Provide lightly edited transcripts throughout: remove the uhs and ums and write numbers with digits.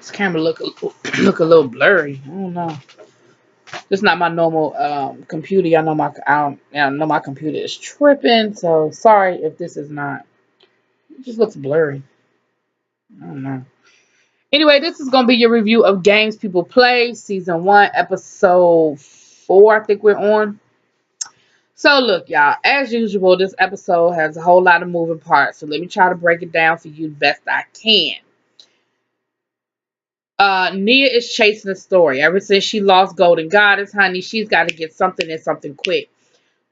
This camera look a little blurry. I don't know. This is not my normal computer. Y'all know I know my computer is tripping. So sorry if this is not. It just looks blurry. I don't know. Anyway, this is gonna be your review of Games People Play, season 1, episode 4. I think we're on. So look, y'all. As usual, this episode has a whole lot of moving parts. So let me try to break it down for you the best I can. Nia is chasing a story. Ever since she lost Golden Goddess, honey, she's got to get something and something quick.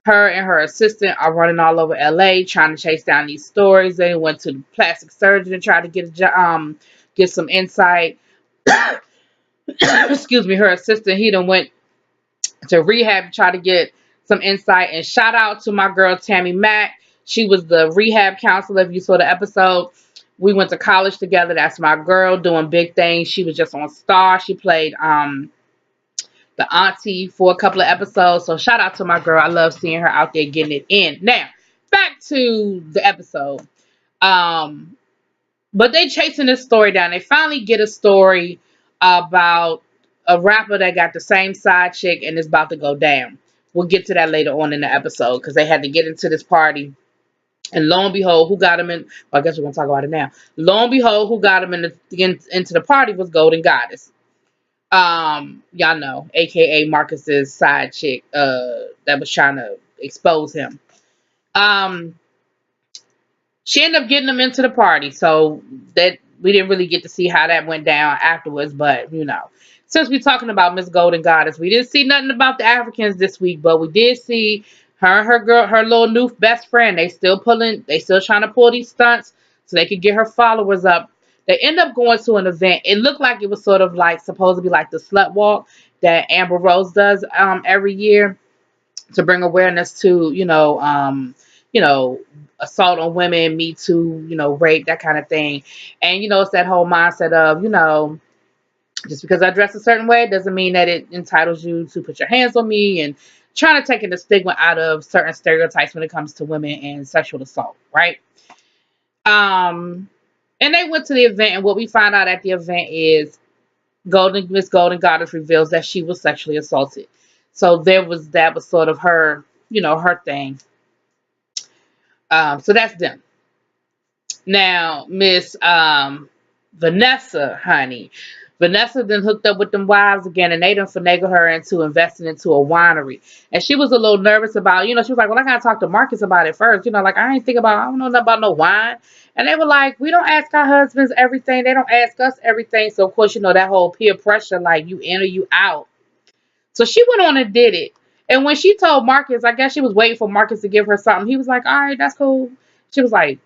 Her and her assistant are running all over LA trying to chase down these stories. They went to the plastic surgeon to try to get some insight. Excuse me, her assistant, he done went to rehab to try to get some insight. And shout out to my girl Tammy Mack. She was the rehab counselor. If you saw the episode, we went to college together. That's my girl doing big things. She was just on Star. She played the auntie for a couple of episodes. So shout out to my girl. I love seeing her out there getting it in. Now, back to the episode. But they chasing this story down. They finally get a story about a rapper that got the same side chick and is about to go down. We'll get to that later on in the episode because they had to get into this party. And lo and behold, who got him in? Well, I guess we're gonna talk about it now. Lo and behold, who got him into the party was Golden Goddess. Y'all know, aka Marcus's side chick, that was trying to expose him. Um, she ended up getting him into the party, so that we didn't really get to see how that went down afterwards. But since we're talking about Miss Golden Goddess, we didn't see nothing about the Africans this week, but we did see her and her girl, her little new best friend. They still trying to pull these stunts so they could get her followers up. They end up going to an event. It looked like it was sort of like supposed to be like the slut walk that Amber Rose does every year to bring awareness to assault on women, Me Too, rape, that kind of thing. And it's that whole mindset of just because I dress a certain way doesn't mean that it entitles you to put your hands on me, and trying to take the stigma out of certain stereotypes when it comes to women and sexual assault, right? And they went to the event, and what we find out at the event is Miss Golden Goddess reveals that she was sexually assaulted. So that was sort of her, her thing. So that's them. Now, Miss Vanessa, honey. Vanessa then hooked up with them wives again, and they done finagle her into investing into a winery. And she was a little nervous about, she was like, well, I gotta talk to Marcus about it first. Like, I don't know nothing about no wine. And they were like, we don't ask our husbands everything. They don't ask us everything. So, of course, that whole peer pressure, like, you in or you out. So she went on and did it. And when she told Marcus, I guess she was waiting for Marcus to give her something. He was like, all right, that's cool. She was like,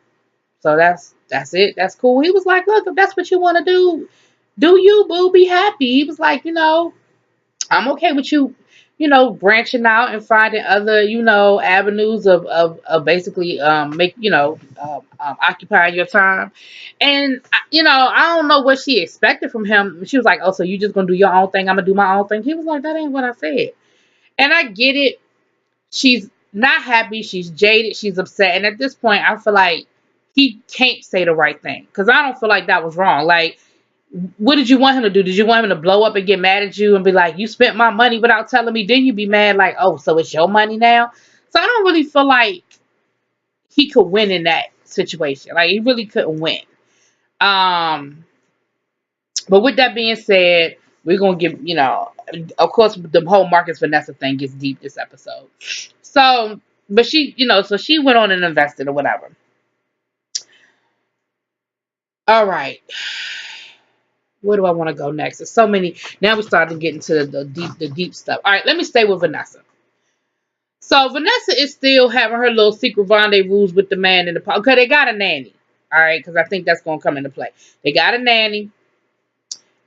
so that's it. That's cool. He was like, look, if that's what you want to do you, boo, be happy. He was like, I'm okay with you, branching out and finding other, avenues of basically occupying your time. And I don't know what she expected from him. She was like, oh, so you just gonna do your own thing, I'm gonna do my own thing. He was like, that ain't what I said. And I get it. She's not happy, she's jaded, she's upset. And at this point, I feel like he can't say the right thing, because I don't feel like that was wrong. Like, what did you want him to do? Did you want him to blow up and get mad at you and be like, you spent my money without telling me? Then you be mad like, oh, so it's your money now? So I don't really feel like he could win in that situation. Like, he really couldn't win. But with that being said, we're gonna give, of course, the whole Marcus Vanessa thing gets deep this episode. So, but she, so she went on and invested or whatever. All right. Where do I want to go next? There's so many. Now we're starting to get into the deep stuff. All right, let me stay with Vanessa. So Vanessa is still having her little secret rendezvous with the man in the park. Okay, they got a nanny. All right, because I think that's gonna come into play. They got a nanny,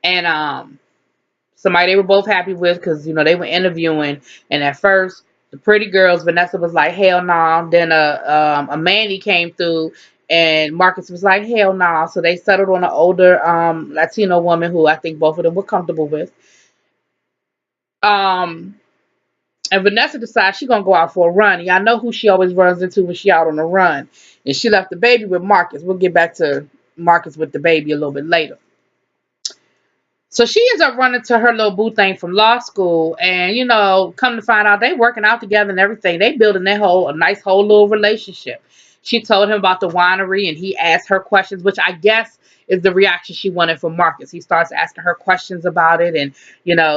and somebody they were both happy with, because they were interviewing, and at first the pretty girls, Vanessa was like, hell no. Nah. Then a Manny came through, and Marcus was like, hell no. Nah. So they settled on an older Latino woman who I think both of them were comfortable with. And Vanessa decides she's gonna go out for a run. Y'all know who she always runs into when she out on a run. And she left the baby with Marcus. We'll get back to Marcus with the baby a little bit later. So she ends up running to her little boo thing from law school, and come to find out they working out together and everything. They building their a nice whole little relationship. She told him about the winery, and he asked her questions, which I guess is the reaction she wanted from Marcus. He starts asking her questions about it, and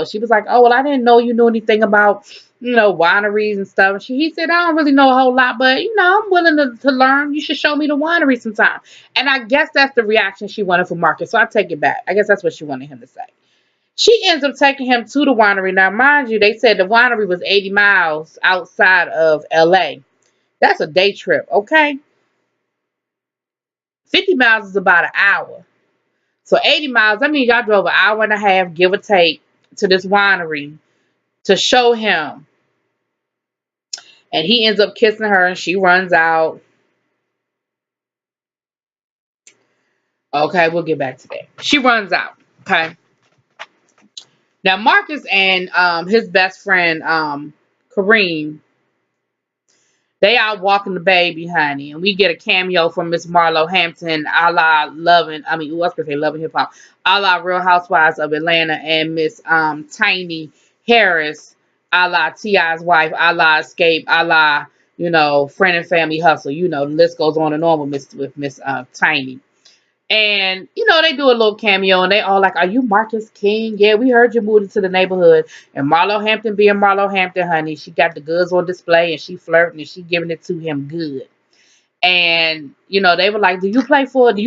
she was like, "Oh well, I didn't know you knew anything about wineries and stuff." And he said, "I don't really know a whole lot, but I'm willing to learn. You should show me the winery sometime." And I guess that's the reaction she wanted from Marcus. So I take it back. I guess that's what she wanted him to say. She ends up taking him to the winery. Now, mind you, they said the winery was 80 miles outside of LA. That's a day trip, okay? 50 miles is about an hour. So 80 miles, that means y'all drove an hour and a half, give or take, to this winery to show him. And he ends up kissing her and she runs out. Okay, we'll get back to that. She runs out. Okay. Now Marcus and his best friend Kareem, they out walking the baby, honey, and we get a cameo from Miss Marlo Hampton, a la loving. I mean, who else could say loving hip hop? A la Real Housewives of Atlanta, and Miss Tiny Harris, a la Ti's wife, a la Escape, a la Friend and Family Hustle. The list goes on and on with Miss Tiny. And they do a little cameo, and they all like, "Are you Marcus King? Yeah, we heard you moved into the neighborhood." And Marlo Hampton being Marlo Hampton, honey, she got the goods on display, and she flirting, and she giving it to him good. And they were like, Do you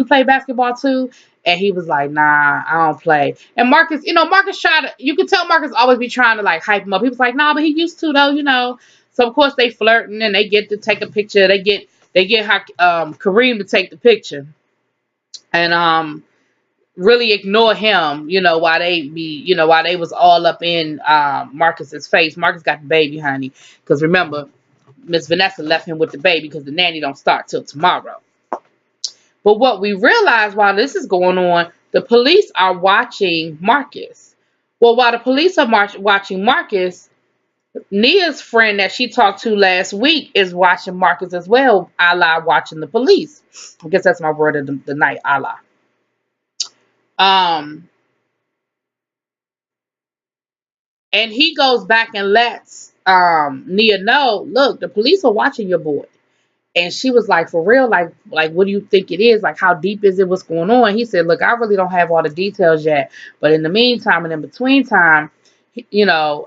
play basketball too?" And he was like, "Nah, I don't play." And Marcus, Marcus tried to. You could tell Marcus always be trying to like hype him up. He was like, "Nah, but he used to though." So of course they flirting, and they get to take a picture. They get Kareem to take the picture, and really ignore him, while they was all up in Marcus's face. Marcus got the baby, honey, because remember, Miss Vanessa left him with the baby because the nanny don't start till tomorrow. But what we realize while this is going on, the police are watching Marcus. Well, while the police are watching Marcus, Nia's friend that she talked to last week is watching Marcus as well, a la watching the police. I guess that's my word of the night, a la. Um, And he goes back and lets Nia know, "Look, the police are watching your boy." And she was like, "For real? Like what do you think it is? Like, how deep is it? What's going on?" He said, "Look, I really don't have all the details yet, but in the meantime and in between time,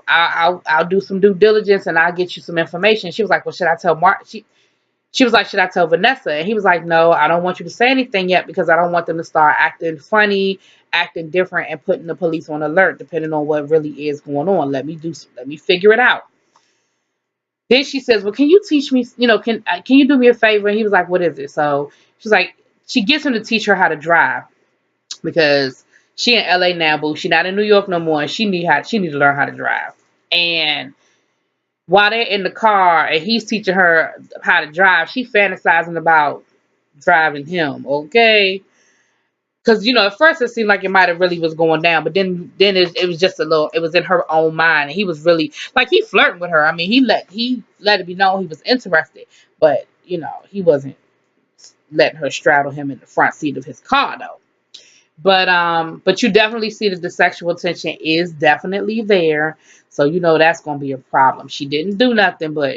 I'll do some due diligence and I'll get you some information." She was like, "Well, should I tell Mark?" She was like, "Should I tell Vanessa?" And he was like, "No, I don't want you to say anything yet because I don't want them to start acting funny, acting different, and putting the police on alert, depending on what really is going on. Let me figure it out." Then she says, "Well, can you teach me? Can you do me a favor?" And he was like, "What is it?" So she's like, she gets him to teach her how to drive because she in LA now, boo. She not in New York no more, and she need to learn how to drive. And while they're in the car and he's teaching her how to drive, she fantasizing about driving him, okay? Because at first it seemed like it might have really was going down, but then it was just a little. It was in her own mind, and he was really like he flirting with her. I mean, he let it be known he was interested, but he wasn't letting her straddle him in the front seat of his car though. But you definitely see that the sexual tension is definitely there. So that's gonna be a problem. She didn't do nothing, but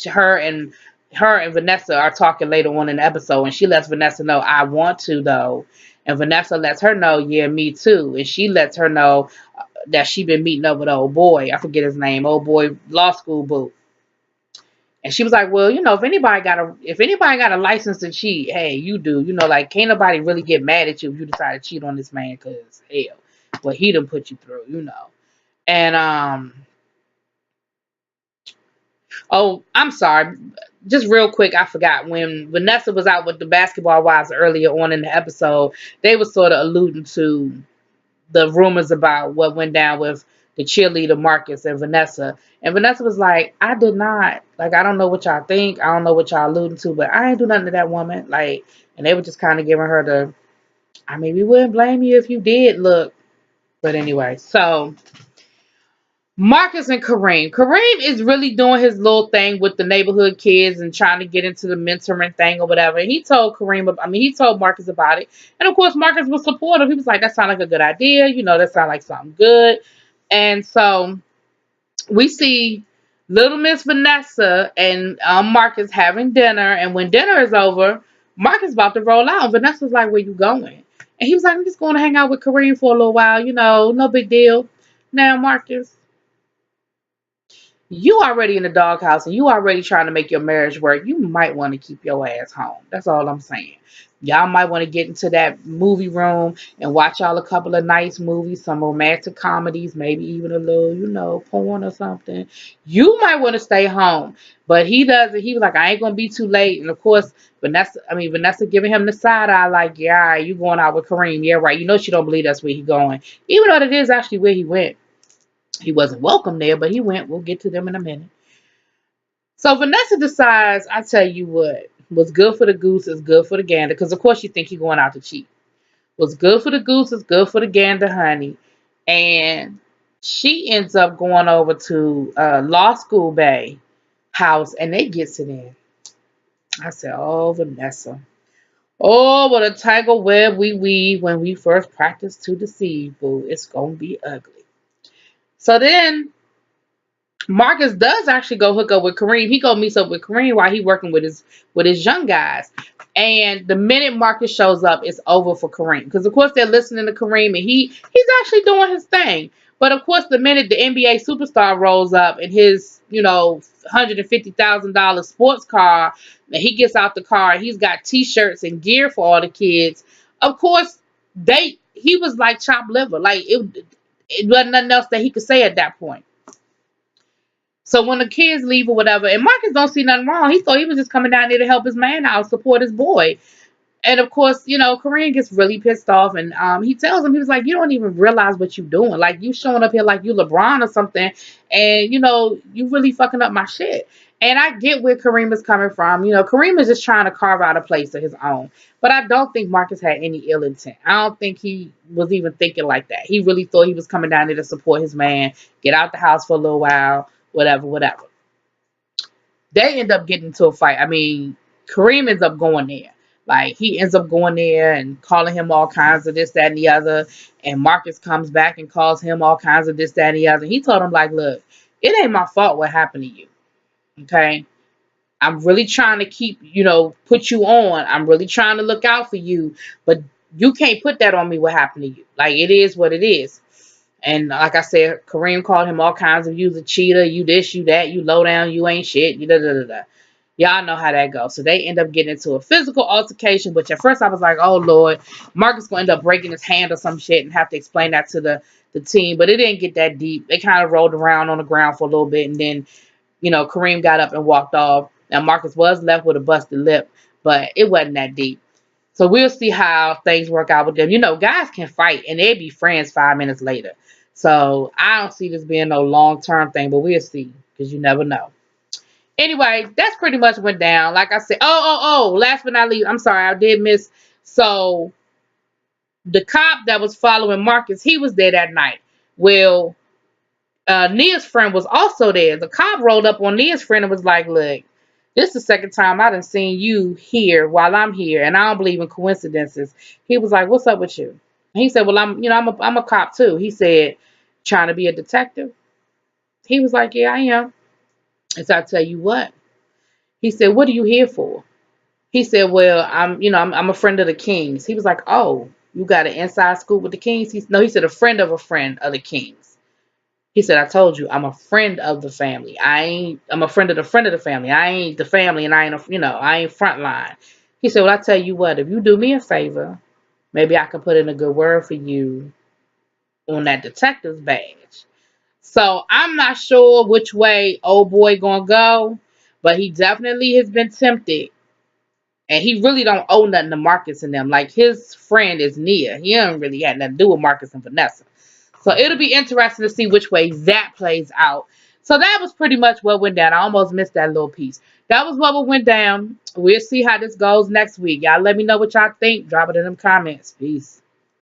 her and Vanessa are talking later on in the episode, and she lets Vanessa know, "I want to though," and Vanessa lets her know, "Yeah, me too," and she lets her know that she been meeting up with an old boy. I forget his name, old boy law school boo. And she was like, "Well, if anybody got a license to cheat, hey, you do. Like can't nobody really get mad at you if you decide to cheat on this man, cause hell, what he done put you through. And oh, I'm sorry. Just real quick, I forgot when Vanessa was out with the basketball wives earlier on in the episode, they were sort of alluding to the rumors about what went down with the cheerleader Marcus and Vanessa. And Vanessa was like, "I did not. Like, I don't know what y'all think. I don't know what y'all alluding to, but I ain't do nothing to that woman." Like, and they were just kind of giving her I mean, we wouldn't blame you if you did look. But anyway, so Marcus and Kareem. Kareem is really doing his little thing with the neighborhood kids and trying to get into the mentoring thing or whatever. And he told he told Marcus about it. And of course, Marcus was supportive. He was like, that sounds like a good idea. That sounds like something good. And so we see little Miss Vanessa and Marcus having dinner. And when dinner is over, Marcus is about to roll out. And Vanessa's like, where you going? And he was like, I'm just going to hang out with Kareem for a little while. No big deal. Now, Marcus, you already in the doghouse and you already trying to make your marriage work. You might want to keep your ass home. That's all I'm saying. Y'all might want to get into that movie room and watch y'all a couple of nice movies, some romantic comedies, maybe even a little, porn or something. You might want to stay home. But he doesn't. He was like, I ain't gonna be too late. And of course, Vanessa giving him the side eye, like, yeah, all right, you going out with Kareem. Yeah, right. She don't believe that's where he going. Even though it is actually where he went. He wasn't welcome there, but he went. We'll get to them in a minute. So Vanessa decides, I tell you what's good for the goose is good for the gander. Because, of course, you think you're going out to cheat. What's good for the goose is good for the gander, honey. And she ends up going over to Law School Bay house, and they gets it in. I said, oh, Vanessa. Oh, what a tangle web we weave when we first practice to deceive, boo. It's going to be ugly. So then Marcus does actually go hook up with Kareem. He go meets up with Kareem while he working with his young guys. And the minute Marcus shows up, it's over for Kareem. Because of course they're listening to Kareem and he's actually doing his thing. But of course the minute the NBA superstar rolls up in his, $150,000 sports car, and he gets out the car, he's got t-shirts and gear for all the kids. Of course, he was like chopped liver. Like it wasn't nothing else that he could say at that point. So when the kids leave or whatever, and Marcus don't see nothing wrong, he thought he was just coming down there to help his man out, support his boy. And of course, Kareem gets really pissed off, and he tells him, he was like, you don't even realize what you're doing. Like, you showing up here like you LeBron or something, and, you really fucking up my shit. And I get where Kareem is coming from. Kareem is just trying to carve out a place of his own. But I don't think Marcus had any ill intent. I don't think he was even thinking like that. He really thought he was coming down there to support his man, get out the house for a little while, whatever. They end up getting into a fight. I mean, Kareem ends up going there. Like, he ends up going there and calling him all kinds of this, that, and the other. And Marcus comes back and calls him all kinds of this, that, and the other. He told him, like, look, it ain't my fault what happened to you. Okay? I'm really trying to put you on. I'm really trying to look out for you. But you can't put that on me what happened to you. Like, it is what it is. And like I said, Kareem called him all kinds of, you the cheater, you this, you that, you low down, you ain't shit, you da da da da. Y'all know how that goes. So they end up getting into a physical altercation, which at first I was like, oh Lord, Marcus gonna end up breaking his hand or some shit and have to explain that to the team. But it didn't get that deep. They kind of rolled around on the ground for a little bit, and then, Kareem got up and walked off. Now Marcus was left with a busted lip, but it wasn't that deep. So we'll see how things work out with them. Guys can fight and they'd be friends 5 minutes later. So I don't see this being no long-term thing, but we'll see, because you never know. Anyway, that's pretty much went down. Like I said, last but not least, I'm sorry, I did miss. So the cop that was following Marcus, he was there that night. Well, Nia's friend was also there. The cop rolled up on Nia's friend and was like, look, this is the second time I done seen you here while I'm here, and I don't believe in coincidences. He was like, what's up with you? And he said, well, I'm a cop too. He said, trying to be a detective. He was like, yeah, I am. And so I tell you what. He said, what are you here for? He said, well, I'm a friend of the Kings. He was like, oh, you got an inside scoop with the Kings? He said, a friend of the Kings. He said, I told you, I'm a friend of the family. I'm a friend of the family. I ain't the family, and I ain't frontline. He said, well, I tell you what, if you do me a favor, maybe I can put in a good word for you on that detective's badge. So I'm not sure which way old boy gonna go, but he definitely has been tempted. And he really don't owe nothing to Marcus and them. Like, his friend is Nia. He don't really have nothing to do with Marcus and Vanessa. So it'll be interesting to see which way that plays out. So that was pretty much what went down. I almost missed that little piece. That was what went down. We'll see how this goes next week. Y'all let me know what y'all think. Drop it in them comments. Peace.